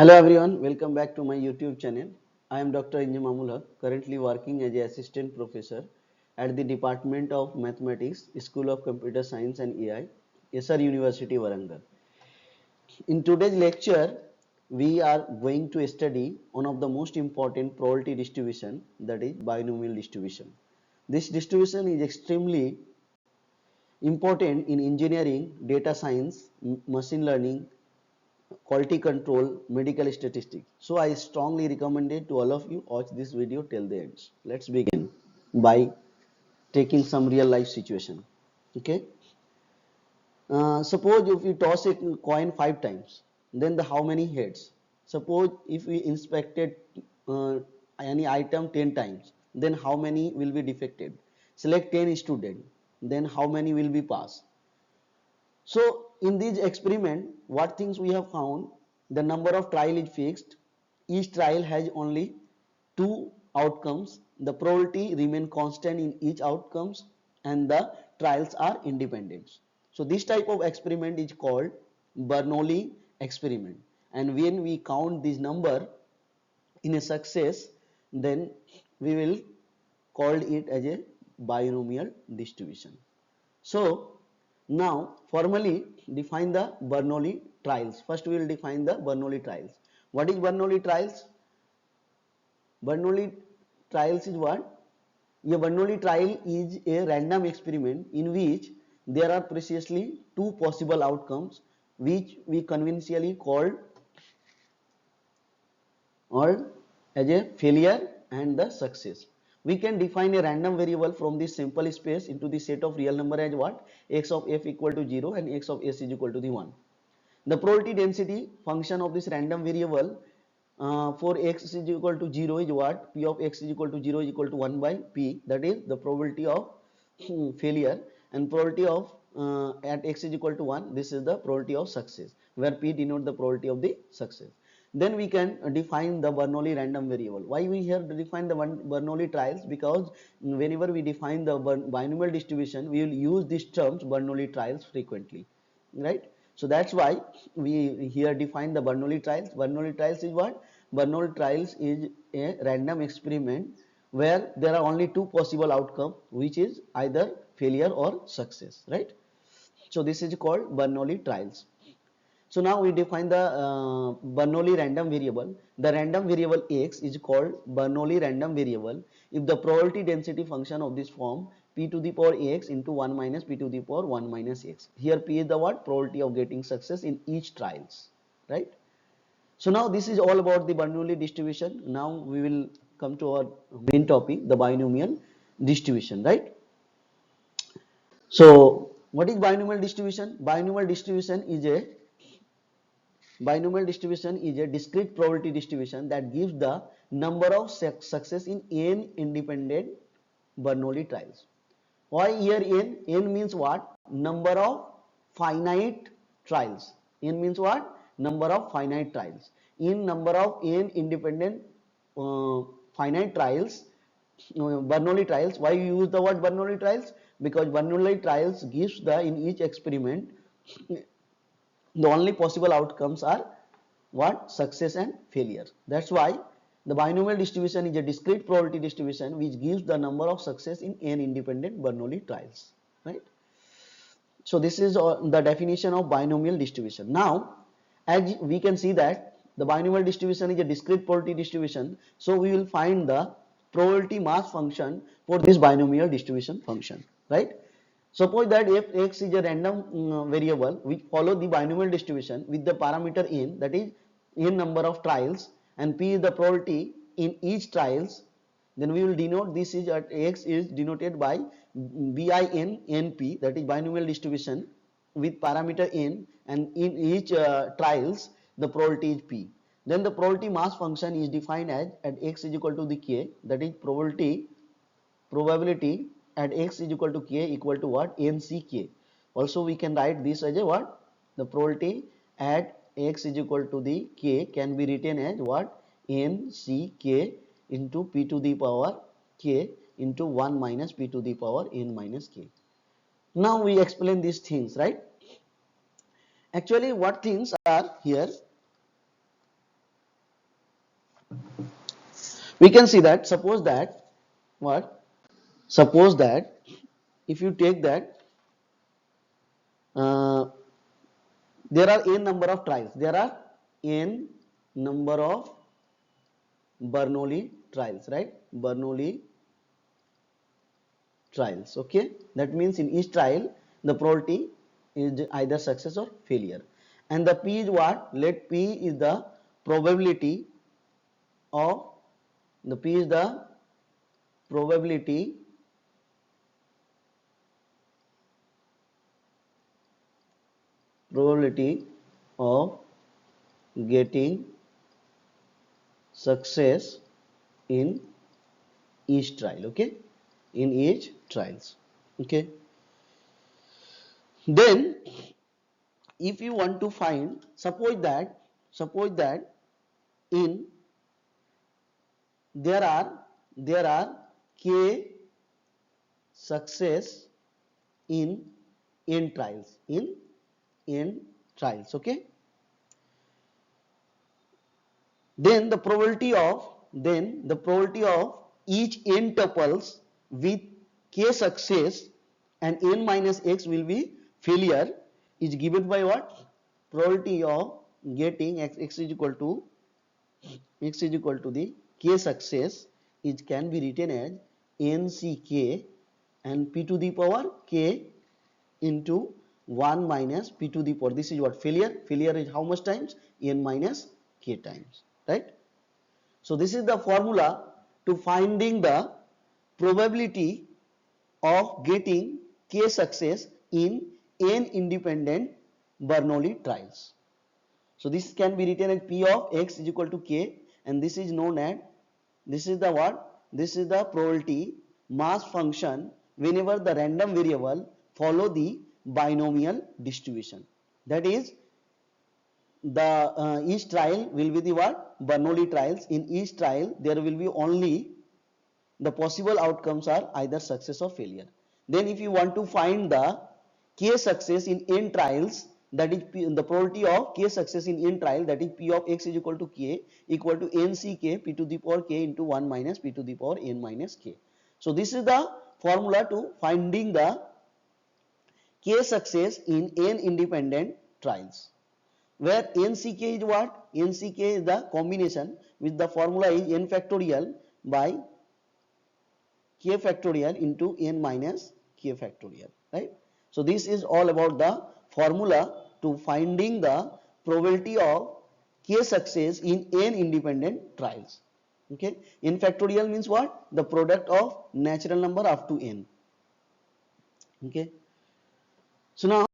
Hello everyone, welcome back to my YouTube channel. I am Dr. Injamamul, currently working as an assistant professor at the Department of Mathematics, School of Computer Science and AI, SR University, Warangal. In today's lecture, we are going to study one of the most important probability distribution, that is binomial distribution. This distribution is extremely important in engineering, data science, machine learning, quality control, medical statistics. So I strongly recommend it to all of you watch this video till the end. Let's begin by taking some real life situation. Okay. Suppose if we toss a coin 5 times, then the how many heads? Suppose if we inspected any item 10 times, then how many will be defected? Select 10 students, then how many will be passed? So in this experiment, what things we have found, the number of trial is fixed. Each trial has only two outcomes. The probability remain constant in each outcomes and the trials are independent. So this type of experiment is called Bernoulli experiment. And when we count this number in a success, then we will call it as a binomial distribution. So now formally define the Bernoulli trials. First we will define the Bernoulli trials. What is Bernoulli trials? Bernoulli trials is what? A Bernoulli trial is a random experiment in which there are precisely two possible outcomes which we conventionally called or as a failure and the success. We can define a random variable from this simple space into the set of real number as what? X of f equal to 0 and x of s is equal to the 1. The probability density function of this random variable for x is equal to 0 is what? P of x is equal to 0 is equal to 1 by p, that is the probability of failure, and probability of at x is equal to 1, this is the probability of success, where p denote the probability of the success. Then we can define the Bernoulli random variable. Why we here define the Bernoulli trials? Because whenever we define the binomial distribution, we will use these terms Bernoulli trials frequently, right? So that's why we here define the Bernoulli trials. Bernoulli trials is what? Bernoulli trials is a random experiment where there are only two possible outcomes, which is either failure or success, right? So this is called Bernoulli trials. So now we define the Bernoulli random variable. The random variable x is called Bernoulli random variable if the probability density function of this form p to the power x into 1 minus p to the power 1 minus x. Here p is the what? Probability of getting success in each trials, right? So now this is all about the Bernoulli distribution. Now we will come to our main topic, the binomial distribution, right? So what is binomial distribution? Binomial distribution is a discrete probability distribution that gives the number of success in n independent Bernoulli trials. Why here n? N means what? Number of finite trials. N means what? Number of finite trials. In number of n independent finite trials, Bernoulli trials. Why you use the word Bernoulli trials? Because Bernoulli trials gives the in each experiment the only possible outcomes are what? Success and failure. That's why the binomial distribution is a discrete probability distribution which gives the number of success in n independent Bernoulli trials, right? So this is the definition of binomial distribution. Now as we can see that the binomial distribution is a discrete probability distribution, so we will find the probability mass function for this binomial distribution function, right? Suppose that if x is a random variable which follow the binomial distribution with the parameter n, that is n number of trials, and p is the probability in each trials, then we will denote this is at x is denoted by bin np, that is binomial distribution with parameter n, and in each trials the probability is p. Then the probability mass function is defined as at x is equal to the k, that is probability at x is equal to k equal to what? nck. Also we can write this as a what? The probability at x is equal to the k can be written as what? nck into p to the power k into 1 minus p to the power n minus k. Now we explain these things, right? Actually what things are here? we can see that suppose that what? Suppose that if you take that uh, there are n number of trials. There are n number of Bernoulli trials, right? Bernoulli trials. Okay, that means in each trial the probability is either success or failure, and the p is what? Let p is the probability of the p is the probability of getting success in each trial. Okay, in each trials. Okay, then if you want to find, suppose that in there are k success in n trials. Okay, then the probability of each n tuples with k success and n minus x will be failure is given by what? Probability of getting x is equal to the k success is can be written as nck and p to the power k into 1 minus p to the power, this is what? Failure is how much times? N minus k times, right? So this is the formula to finding the probability of getting k success in n independent Bernoulli trials. So this can be written as p of x is equal to k, and this is known as, this is the what? This is the probability mass function whenever the random variable follow the binomial distribution. That is, the each trial will be the what? Bernoulli trials. In each trial there will be only the possible outcomes are either success or failure. Then if you want to find the k success in n trials, that is the probability of k success in n trial, that is p of x is equal to k equal to nck p to the power k into 1 minus p to the power n minus k. So this is the formula to finding the k success in n independent trials, where nck is what? Nck is the combination with the formula is n factorial by k factorial into n minus k factorial, right? So this is all about the formula to finding the probability of k success in n independent trials. Okay, n factorial means what? The product of natural number up to n. Okay, so now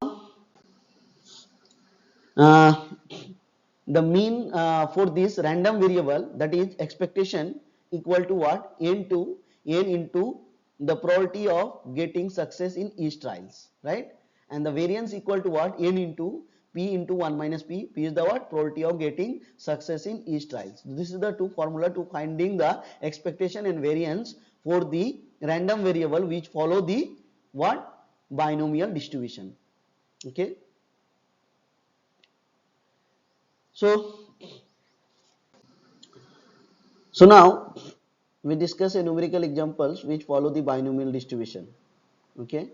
uh, the mean for this random variable, that is expectation, equal to what? N into the probability of getting success in each trials, right? And the variance equal to what? N into p into 1 minus p. P is the what? Probability of getting success in each trials. This is the two formula to finding the expectation and variance for the random variable which follow the what? Binomial distribution. Okay, so now we discuss a numerical examples which follow the binomial distribution. Okay,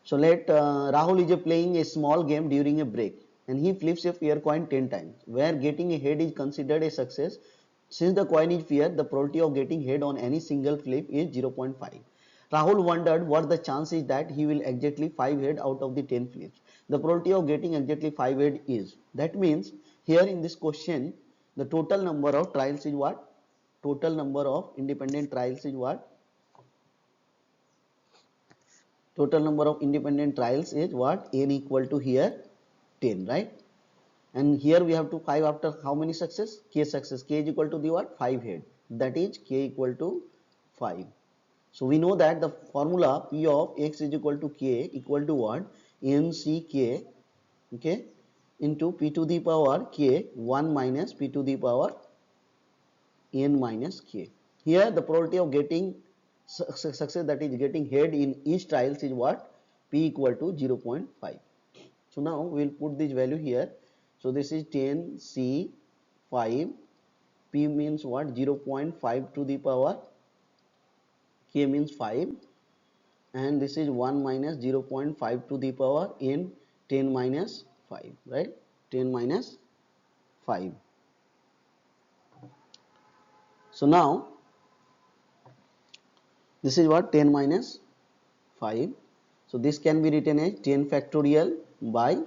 so let Rahul is playing a small game during a break and he flips a fair coin 10 times, where getting a head is considered a success. Since the coin is fair, the probability of getting head on any single flip is 0.5. Rahul wondered what the chance is that he will exactly 5 head out of the 10 flips. The probability of getting exactly 5 head is, that means here in this question the total number of trials is what? Total number of independent trials is what? Total number of independent trials is what? N equal to here 10, right? And here we have to 5 after how many success? K success. K is equal to the what? 5 head. That is k equal to 5. So we know that the formula p of x is equal to k equal to what? nck, okay, into p to the power k 1 minus p to the power n minus k. Here the probability of getting success, that is getting head in each trials, is what? P equal to 0.5. So now we will put this value here. So this is 10 c 5 P means what? 0.5 to the power, K means 5, and this is 1 minus 0.5 to the power n 10 minus 5, right? 10 minus 5. So now this is what? 10 minus 5. So this can be written as 10 factorial by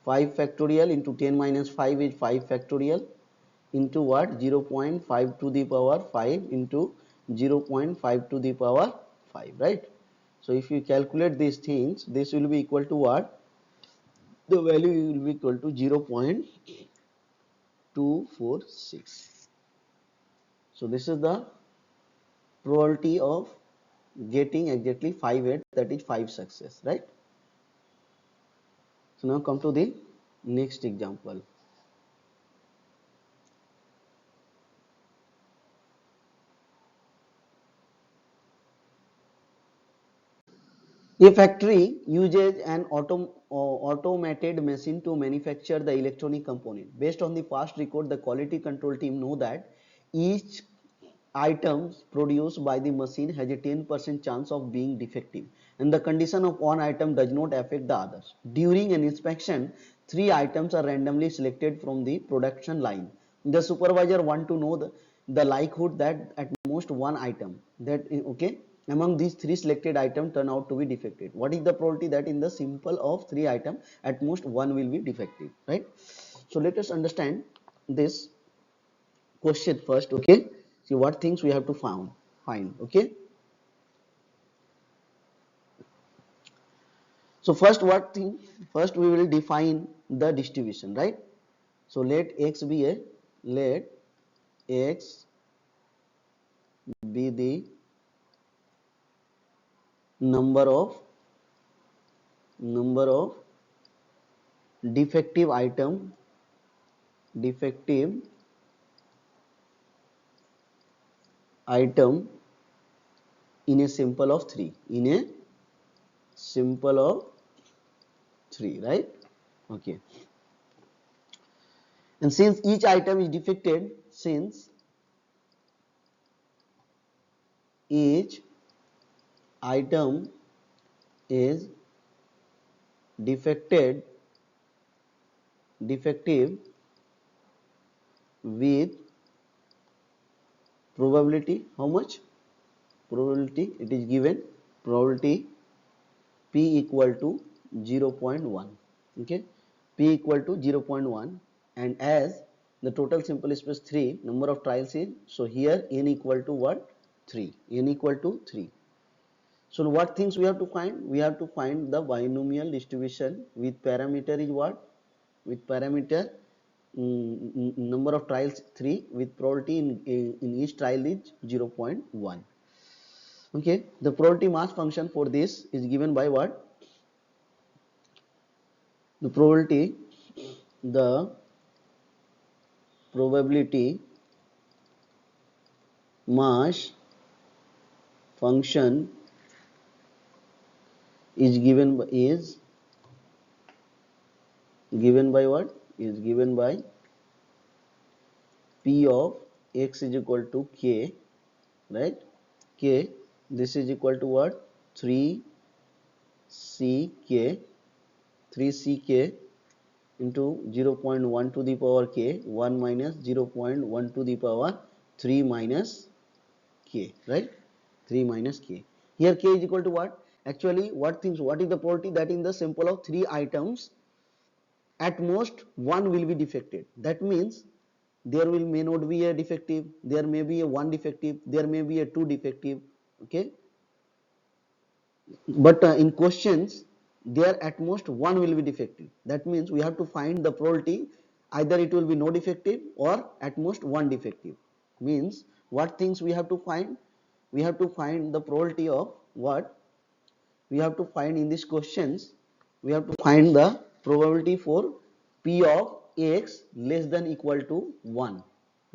5 factorial into 10 minus 5 is 5 factorial into what? 0.5 to the power 5 into 0.5 to the power 5, right? So if you calculate these things, this will be equal to what? The value will be equal to 0.246. So this is the probability of getting exactly 5 8, that is 5 success, right? So now come to the next example. A factory uses an automated machine to manufacture the electronic component. Based on the past record, the quality control team know that each item produced by the machine has a 10% chance of being defective, and the condition of one item does not affect the others. During an inspection, 3 items are randomly selected from the production line. The supervisor want to know the likelihood that at most one item that okay among these 3 selected items turn out to be defective. What is the probability that in the simple of 3 items at most one will be defective, right? So let us understand this question first, okay? See what things we have to find, okay? So first what thing? First we will define the distribution, right? So let x be the number of defective item in a sample of 3, in a sample of 3, right? Okay. And since each item is defected, since each item is defective with probability, how much? Probability, it is given probability P equal to 0.1, okay? P equal to 0.1, and as the total sample space 3, number of trials is, so here n equal to what? 3, n equal to 3. So what things we have to find? We have to find the binomial distribution with parameter is what? With parameter number of trials 3 with probability in each trial is 0.1. Okay, the probability mass function for this is given by what? The probability mass function is given by what? Is given by P of x is equal to k, right? K, this is equal to what? 3ck 3ck into 0.1 to the power k, 1 minus 0.1 to the power 3 minus k, right? 3 minus k. Here k is equal to what? Actually, what is the probability that in the sample of 3 items at most one will be defective? That means there may not be a defective, there may be a one defective, there may be a two defective, okay? But in questions there at most one will be defective. That means we have to find the probability either it will be no defective or at most one defective. Means what things we have to find? We have to find the probability of what? We have to find in these questions, we have to find the probability for P of x less than equal to 1,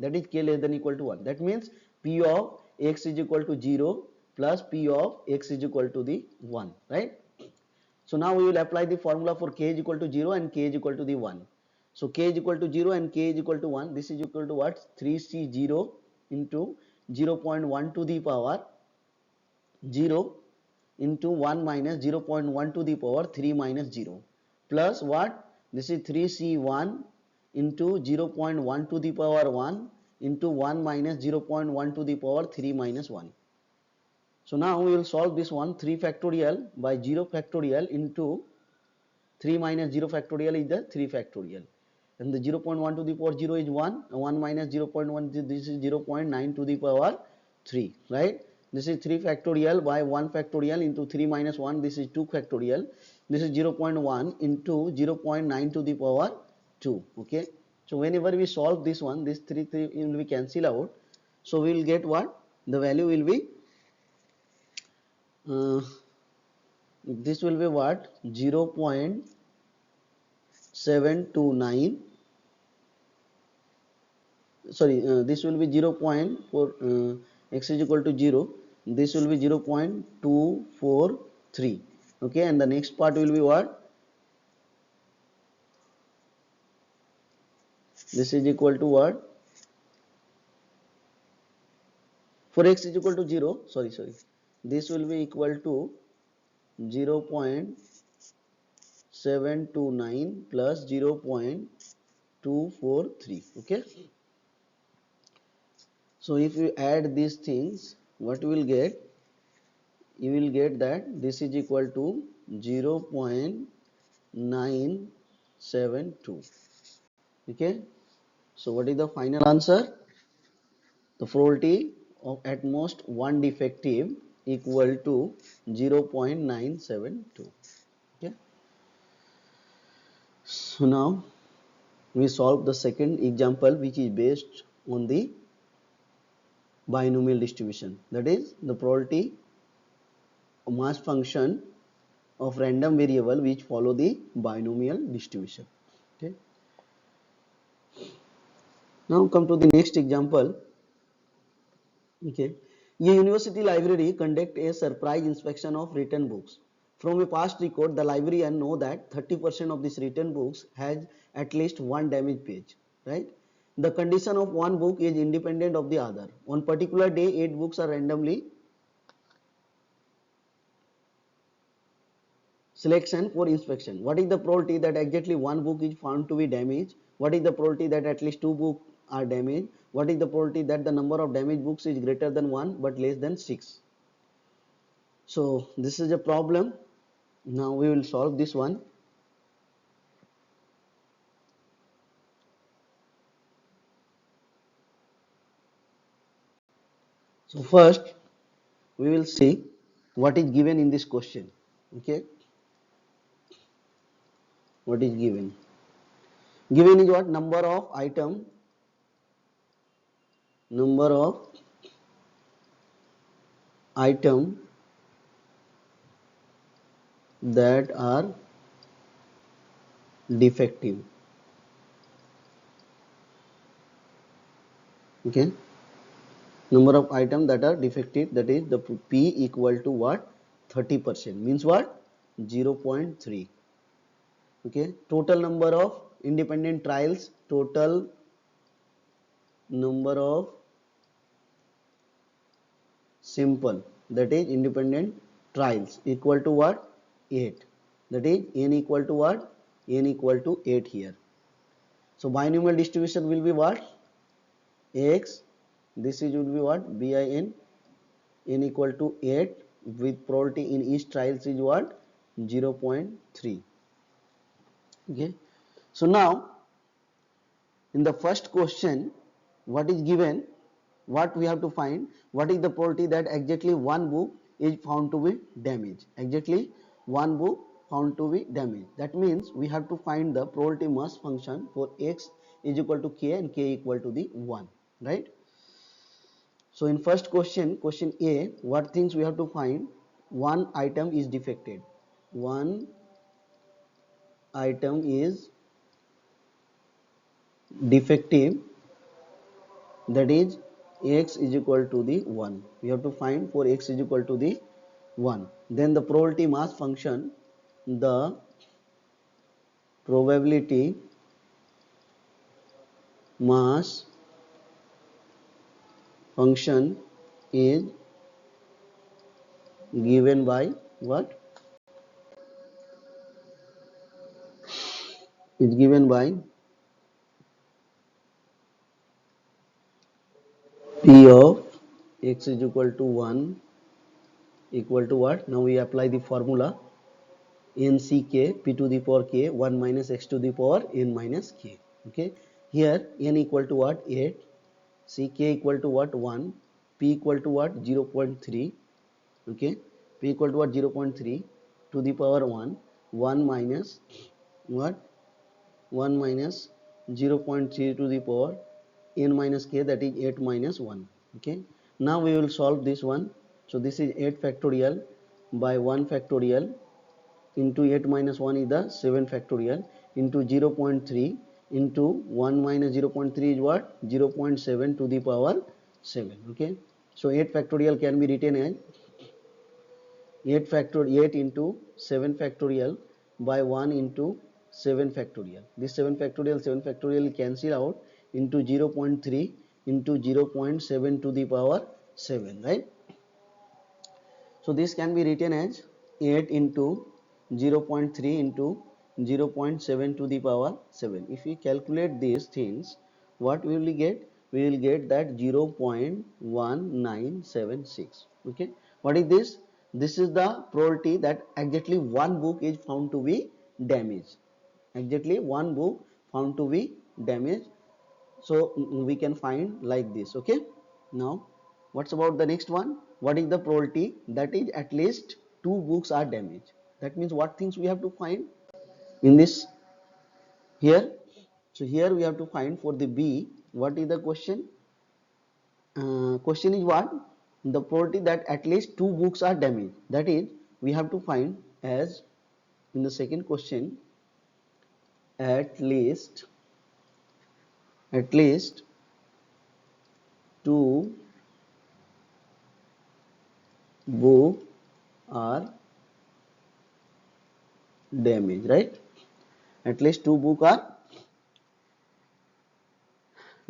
that is k less than equal to 1. That means P of x is equal to 0 plus P of x is equal to the 1, right? So now we will apply the formula for k is equal to 0 and k is equal to the 1. So k is equal to 0 and k is equal to 1. This is equal to what? 3c0 into 0.1 to the power 0 into 1 minus 0.1 to the power 3 minus 0 plus what? This is 3c1 into 0.1 to the power 1 into 1 minus 0.1 to the power 3 minus 1. So now we will solve this one. 3 factorial by 0 factorial into 3 minus 0 factorial is the 3 factorial, and the 0.1 to the power 0 is 1, 1 minus 0.1, this is 0.9 to the power 3, right? This is 3 factorial by 1 factorial into 3 minus 1, this is 2 factorial, this is 0.1 into 0.9 to the power 2. Okay, so whenever we solve this one, this 3 will be cancel out, so we will get what? The value will be this will be what? 0.729, sorry, this will be 0.4, x is equal to 0, this will be 0.243. Okay, and the next part will be what? This is equal to what? For x is equal to 0, sorry, this will be equal to 0.729 plus 0.243. Okay, so if you add these things, what you will get? You will get that this is equal to 0.972. Okay, so what is the final answer? The probability of at most one defective equal to 0.972. Okay, so now we solve the second example, which is based on the binomial distribution, that is the probability mass function of random variable which follow the binomial distribution. Okay, now come to the next example. Okay, a university library conduct a surprise inspection of written books. From a past record, the librarian know that 30% of these written books has at least one damaged page. Right? The condition of one book is independent of the other. On particular day, 8 books are randomly selection for inspection. What is the probability that exactly one book is found to be damaged? What is the probability that at least 2 books are damaged? What is the probability that the number of damaged books is greater than 1 but less than 6? So this is a problem. Now we will solve this one. So first we will see what is given in this question. Okay, what is given? Given is what? Number of item that are defective. Okay, number of items that are defective, that is the p equal to what? 30%, means what? 0.3. Okay, total number of independent trials, total number of simple, that is independent trials, equal to what? 8. That is n equal to what? N equal to 8 here. So binomial distribution will be what? X, this is will be what? Bin, n equal to 8 with probability in each trials is what? 0.3. Okay, so now in the first question, what is given? What we have to find? What is the probability that exactly one book is found to be damaged? Exactly one book found to be damaged. That means we have to find the probability mass function for x is equal to k and k equal to the 1, right? So in first question, question A, what things we have to find? One item is defected. One item is defective, that is x is equal to the 1. We have to find for x is equal to the 1. Then the probability mass function, the probability mass function is given by what? Is given by P of x is equal to 1 equal to what? Now we apply the formula nck p to the power k 1 minus x to the power n minus k. Okay, here n equal to what? 8, ck equal to what? 1, p equal to what? 0.3. Okay, p equal to what? 0.3 to the power 1, 1 minus what? 1 minus 0.3 to the power n minus k, that is 8 minus 1. Okay, now we will solve this one. So this is 8 factorial by 1 factorial into 8 minus 1 is the 7 factorial into 0.3 into 1 minus 0.3 is what? 0.7 to the power 7. Okay, so 8 factorial can be written as 8 factor 8 into 7 factorial by 1 into 7 factorial. This 7 factorial cancel out into 0.3 into 0.7 to the power 7, right? So this can be written as 8 into 0.3 into 0.7 to the power 7. If we calculate these things, what we will get? We will get that 0.1976. Okay, what is this? This is the probability that exactly one book is found to be damaged. Exactly one book found to be damaged. So we can find like this. Okay, now what's about the next one? What is the probability that is at least two books are damaged? That means what things we have to find in this here? So here we have to find for the B. What is the question? Question is what? The probability that at least two books are damaged. That is, we have to find as in the second question, at least two books are damaged, right? At least two books are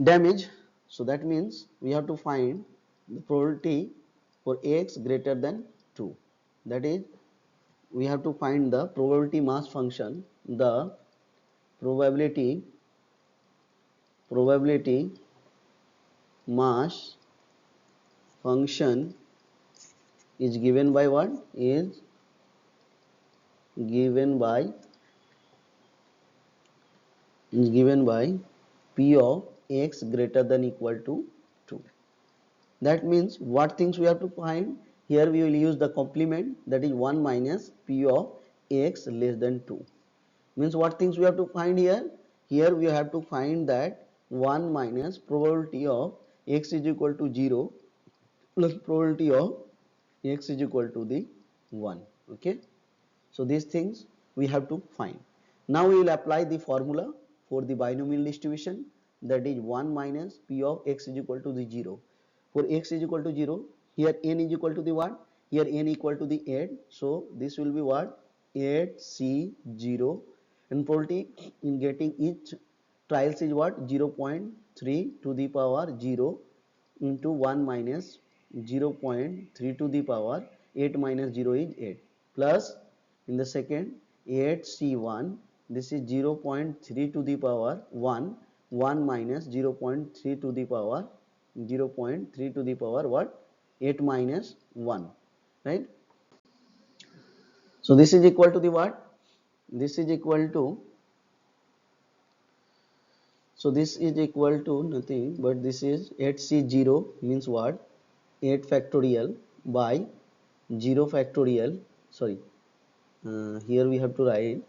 damaged. So that means we have to find the probability for x greater than 2. That is, we have to find the probability mass function. The probability mass function is given by what? Is given by P of x greater than equal to 2. That means what things we have to find? Here we will use the complement, that is 1 minus P of x less than 2. Means what things we have to find here? Here we have to find that 1 minus probability of x is equal to 0 plus probability of x is equal to the 1. Okay, so these things we have to find. Now we will apply the formula for the binomial distribution, that is 1 minus P of x is equal to the 0. For x is equal to 0, here n is equal to the what? Here n equal to the 8. So this will be what? 8c0, and probability in getting each trials is what? 0.3 to the power 0 into 1 minus 0.3 to the power 8 minus 0 is 8, plus in the second 8c1, this is 0.3 to the power 1, 1 minus 0.3 to the power 0.3 to the power what? 8 minus 1, right? So this is equal to the what? This is equal to, so this is equal to nothing but this is 8c0 means what? 8 factorial by 0 factorial, sorry, here we have to write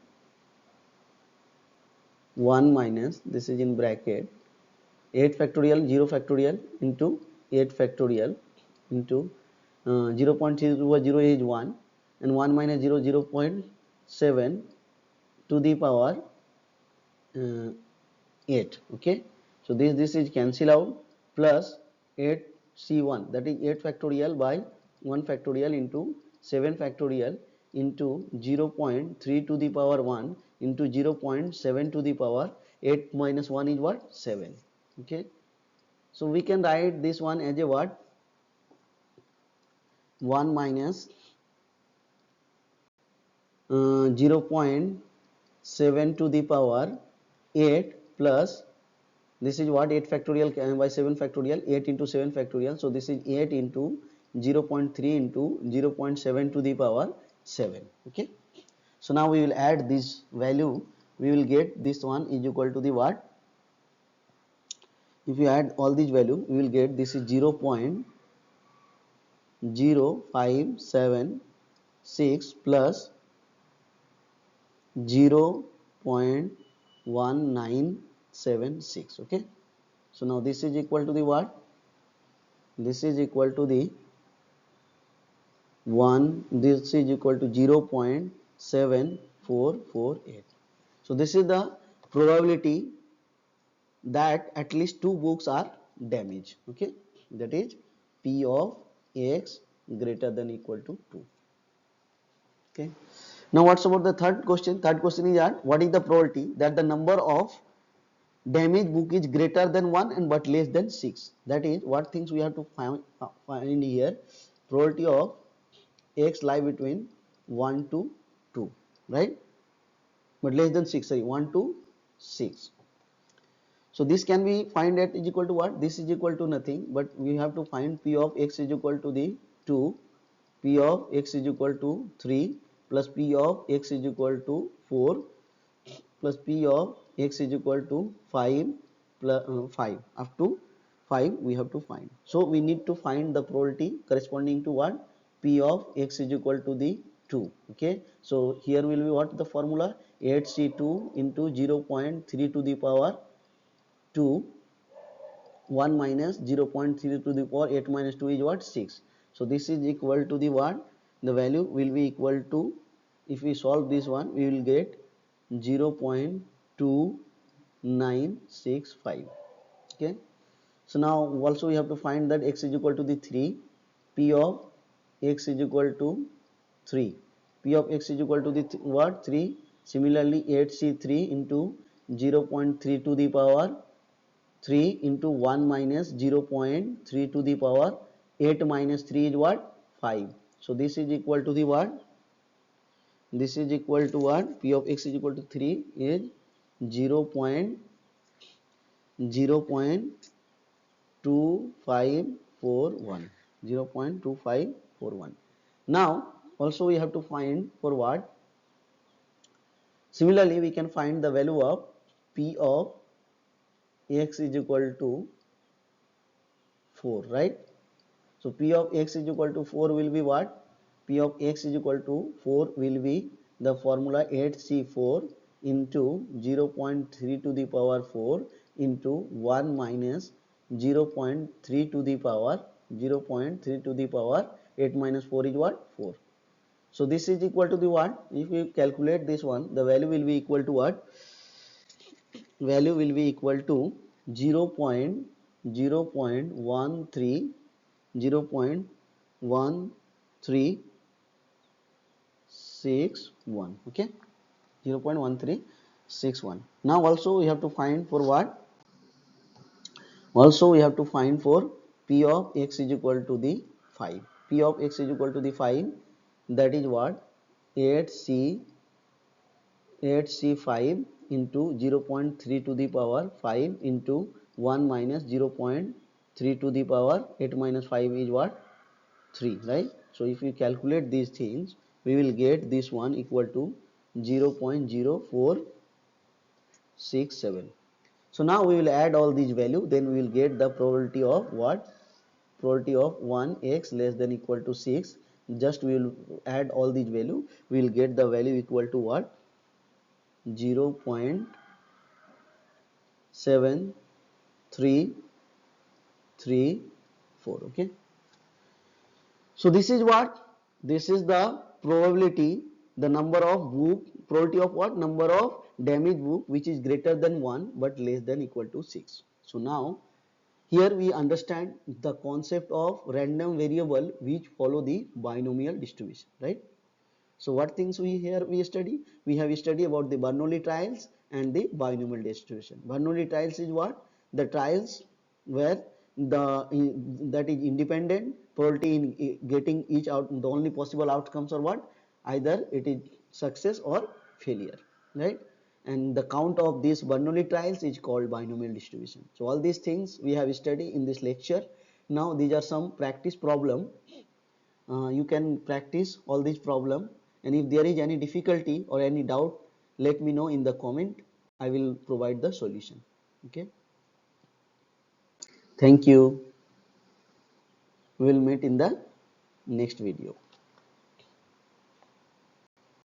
1 minus, this is in bracket, 8 factorial 0 factorial into 8 factorial into 0.3 over 0 is 1, and 1 minus 0 0.7 to the power 8. Okay, so this is cancel out, plus 8c1, that is 8 factorial by 1 factorial into 7 factorial into 0.3 to the power 1 into 0.7 to the power 8 minus 1 is what? 7. Okay, so we can write this one as a what, 1 minus 0.7 to the power 8 plus, this is what, 8 factorial by 7 factorial, 8 into 7 factorial, so this is 8 into 0.3 into 0.7 to the power 7. Okay, so now we will add this value, we will get this one is equal to the what, if you add all these value we will get this is 0.0576 plus 0.1976. Okay, so now this is equal to the what, this is equal to the 1, this is equal to 0.7448. so this is the probability that at least two books are damaged. Okay, that is P of X greater than equal to 2. Okay, now what's about the third question? Third question is that what is the probability that the number of damaged book is greater than 1 and but less than 6? That is what things we have to find here. Probability of X lie between 1 to 2, right, but less than 6, sorry, 1 to 6. So this can be find at is equal to what, this is equal to nothing, but we have to find P of X is equal to the 2, P of X is equal to 3 plus P of X is equal to 4 plus P of X is equal to 5 plus 5, up to 5 we have to find. So we need to find the probability corresponding to what, P of X is equal to the 2. Okay, so here will be what, the formula 8C2 into 0.3 to the power 2, 1 minus 0.3 to the power 8 minus 2 is what, 6. So this is equal to the what, the value will be equal to, if we solve this one we will get 0.2965. Okay, so now also we have to find that X is equal to the 3, P of X is equal to 3, P of X is equal to the what, 3. Similarly 8C3 into 0.3 to the power 3 into 1 minus 0.3 to the power 8 minus 3 is what, 5. So this is equal to the what, this is equal to what, P of X is equal to 3 is 0.2541, 0.2541. Now also we have to find for what, similarly we can find the value of P of X is equal to 4, right. So P of X is equal to 4 will be what, P of X is equal to 4 will be the formula 8C4 into 0.3 to the power 4 into 1 minus 0.3 to the power 0.3 to the power 8 minus 4 is what, 4. So this is equal to the what, if we calculate this one the value will be equal to what, value will be equal to 0.0.13 0.1361. Okay, 0.1361. now also we have to find for what, also we have to find for P of X is equal to the 5, P of X is equal to the 5, that is what, 8C5 into 0.3 to the power 5 into 1 minus 0.3 to the power 8 minus 5 is what, 3, right. So if we calculate these things we will get this one equal to 0.0467. so now we will add all these value, then we will get the probability of what, probability of 1x less than equal to 6. Just we will add all these value, we will get the value equal to what, 0.7334. Okay, so this is what, this is the probability, the number of book, probability of what, number of damaged book which is greater than 1 but less than equal to 6. So now here we understand the concept of random variable which follow the binomial distribution, right. So what things we here we study, we have studied about the Bernoulli trials and the binomial distribution. Bernoulli trials is what, the trials where that is independent probability in getting each out, the only possible outcomes are what, either it is success or failure, right? And the count of these Bernoulli trials is called binomial distribution. So all these things we have studied in this lecture. Now these are some practice problem. You can practice all these problem, and if there is any difficulty or any doubt, let me know in the comment. I will provide the solution. Okay, thank you. We will meet in the next video.